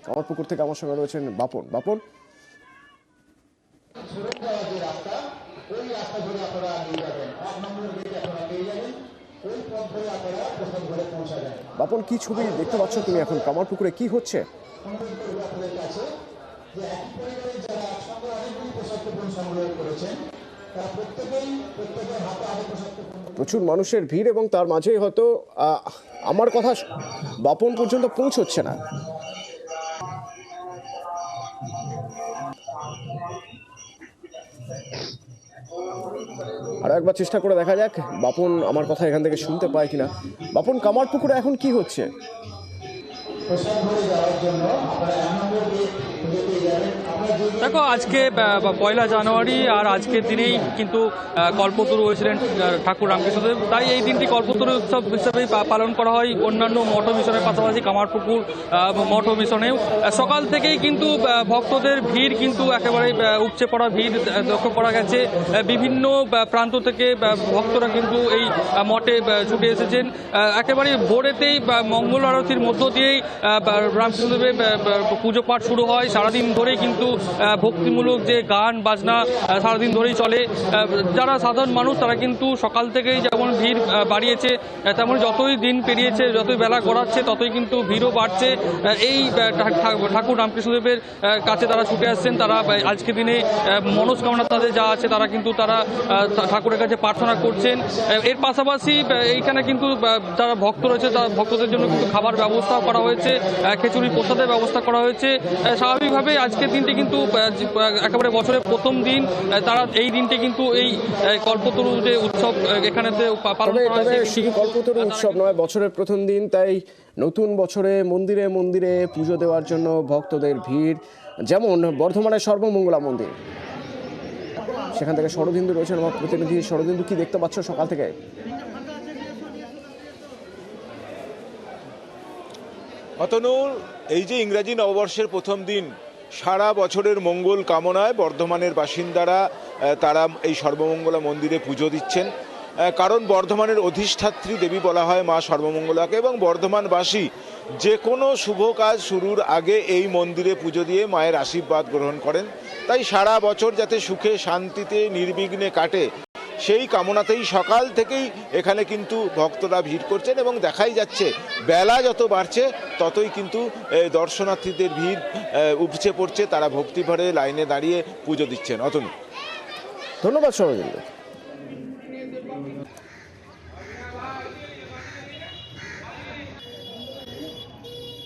কামারপুকুর থেকে আমার সঙ্গে রয়েছেন বাপন। বাপন, বাপন কি ছবি দেখতে পাচ্ছ তুমি এখন কামারপুকুরে, কি হচ্ছে? প্রচুর মানুষের ভিড় এবং তার মাঝেই হয়তো আমার কথা বাপন পর্যন্ত পৌঁছচ্ছে না। আর একবার চেষ্টা করে দেখা যাক বাপন আমার কথা এখান থেকে শুনতে পায় কিনা। বাপন, কামারপুকুরে এখন কি হচ্ছে? দেখো, আজকে পয়লা জানুয়ারি আর আজকের দিনেই কিন্তু কল্পতরু হয়েছিলেন ঠাকুর রামকৃষ্ণদেব, তাই এই দিনটি কল্পতরু উৎসব হিসেবেই পালন করা হয় অন্যান্য মঠ মিশনের পাশাপাশি কামারপুকুর মঠ মিশনেও। সকাল থেকেই কিন্তু ভক্তদের ভিড় কিন্তু একেবারে উপচে পড়া ভিড় লক্ষ্য করা গেছে। বিভিন্ন প্রান্ত থেকে ভক্তরা কিন্তু এই মঠে ছুটে এসেছেন। একেবারে ভোরেতেই মঙ্গল আরতির মধ্য দিয়েই রামকৃষ্ণদেবের পুজো পাঠ শুরু হয়। সারাদিন ধরেই কিন্তু ভক্তিমূলক যে গান বাজনা সারাদিন ধরেই চলে। যারা সাধারণ মানুষ তারা কিন্তু সকাল থেকেই যেমন ভিড় বাড়িয়েছে, তেমন যতই দিন পেরিয়েছে, যতই বেলা গড়াচ্ছে ততই কিন্তু ভিড়ও বাড়ছে। এই ঠাকুর রামকৃষ্ণদেবের কাছে তারা ছুটে আসছেন। তারা আজকের দিনে মনস্কামনা তাদের যা আছে তারা কিন্তু ঠাকুরের কাছে প্রার্থনা করছেন। এর পাশাপাশি এইখানে কিন্তু যারা ভক্ত রয়েছে তারা ভক্তদের জন্য কিন্তু খাবার ব্যবস্থাও করা হয়েছে, খিচুড়ি প্রসাদের ব্যবস্থা করা হয়েছে। স্বাভাবিকভাবে আজকের দিনটি কিন্তু একেবারে বছরের প্রথম দিন, তারা এই দিনটি কিন্তু এই কল্পতরু যে উৎসব এখানেতে পালন করা হয়েছে। শুধু কল্পতরু উৎসব নয়, বছরের প্রথম দিন, তাই নতুন বছরে মন্দিরে মন্দিরে পুজো দেওয়ার জন্য ভক্তদের ভিড়। যেমন বর্ধমানের সর্বমঙ্গলা মন্দির, সেখান থেকে শরদিন্দু রয়েছেন আমার প্রতিনিধি। শরদিন্দু, কি দেখতে পাচ্ছ সকাল থেকে? অতনুর, এই যে ইংরাজি নববর্ষের প্রথম দিন, সারা বছরের মঙ্গল কামনায় বর্ধমানের বাসিন্দারা তারা এই সর্বমঙ্গলা মন্দিরে পুজো দিচ্ছেন। কারণ বর্ধমানের অধিষ্ঠাত্রী দেবী বলা হয় মা সর্বমঙ্গলাকে, এবং বর্ধমানবাসী যে কোনো শুভ কাজ শুরুর আগে এই মন্দিরে পুজো দিয়ে মায়ের আশীর্বাদ গ্রহণ করেন। তাই সারা বছর যাতে সুখে শান্তিতে নির্বিঘ্নে কাটে সেই কামনাতেই সকাল থেকেই এখানে কিন্তু ভক্তরা ভিড় করছেন, এবং দেখাই যাচ্ছে বেলা যত বাড়ছে ততই কিন্তু দর্শনার্থীদের ভিড় উপচে পড়ছে। তারা ভক্তিভরে লাইনে দাঁড়িয়ে পুজো দিচ্ছেন। অতনু, ধন্যবাদ শরদিন্দু।